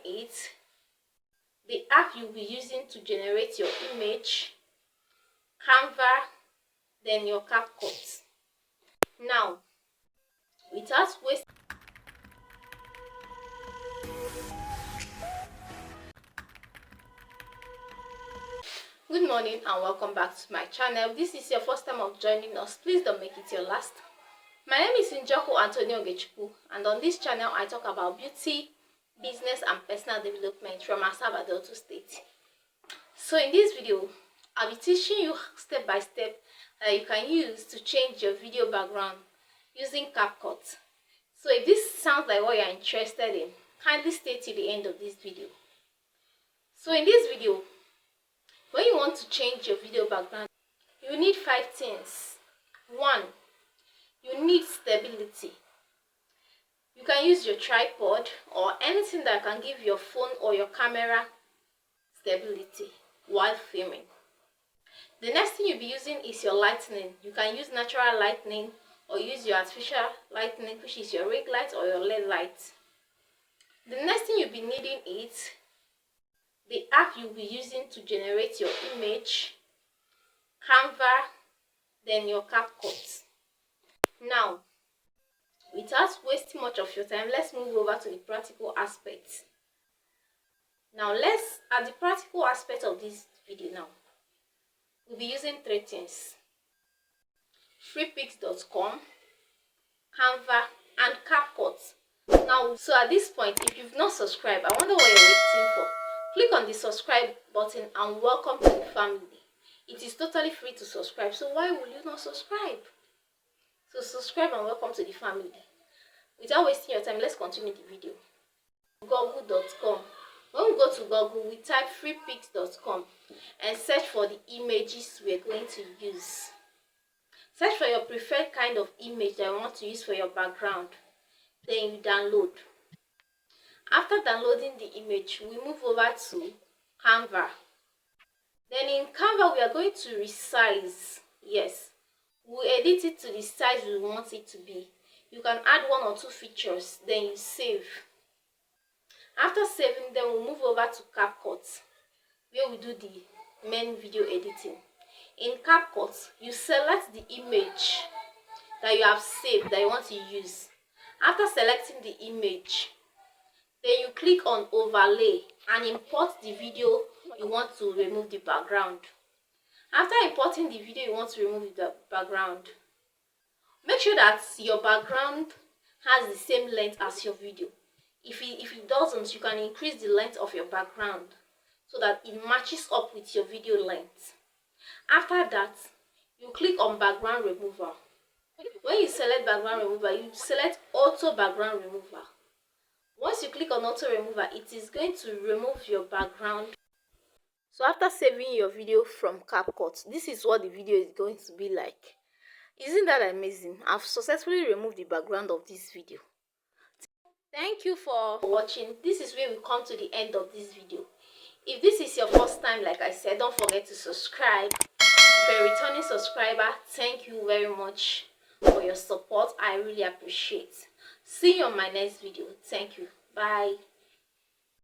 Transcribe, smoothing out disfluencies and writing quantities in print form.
it, the app you'll be using to generate your image, Canva, then your CapCut. Now, without wasting good morning and welcome back to my channel. If this is your first time of joining us, please don't make it your last. My name is Njoko Antonio Ogechukwu, and on this channel I talk about beauty, business and personal development from Asaba Delta State. So in this video, I'll be teaching you step by step that you can use to change your video background using CapCut. So if this sounds like what you're interested in, kindly stay till the end of this video. So in this video, when you want to change your video background, you need 5 things. 1, you need stability. You can use your tripod or anything that can give your phone or your camera stability while filming. The next thing you'll be using is your lighting. You can use natural lighting or use your artificial lighting, which is your ring light or your LED light. The next thing you'll be needing is the app you'll be using to generate your image, Canva, then your CapCut. Now, without wasting much of your time, let's move over to the practical aspect. Now, at the practical aspect of this video now, we'll be using 3 things: freepix.com, Canva, and CapCut. Now, so at this point, if you've not subscribed, I wonder what you're waiting for. Click on the subscribe button and welcome to the family. It is totally free to subscribe, so why will you not subscribe? So subscribe and welcome to the family. Without wasting your time, let's continue the video. Google.com. When we go to Google, we type freepix.com and search for the images we're going to use. Search for your preferred kind of image that you want to use for your background. Then you download. After downloading the image, we move over to Canva. Then in Canva, we are going to resize. Yes, we'll edit it to the size we want it to be. You can add 1 or 2 features, then you save. After saving, then we'll move over to CapCut, where we do the main video editing. In CapCut, you select the image that you have saved that you want to use. After selecting the image, then you click on overlay and import the video you want to remove the background. After importing the video you want to remove the background, make sure that your background has the same length as your video. If it doesn't, you can increase the length of your background so that it matches up with your video length. After that, you click on background removal. When you select background removal, you select auto background removal. Once you click on auto removal, it is going to remove your background. So after saving your video from CapCut, this is what the video is going to be like. Isn't that amazing? I've successfully removed the background of this video. Thank you for watching. This is where we come to the end of this video. If this is your first time, like I said, don't forget to subscribe. If you're a returning subscriber, thank you very much for your support. I really appreciate. See you on my next video. Thank you. Bye.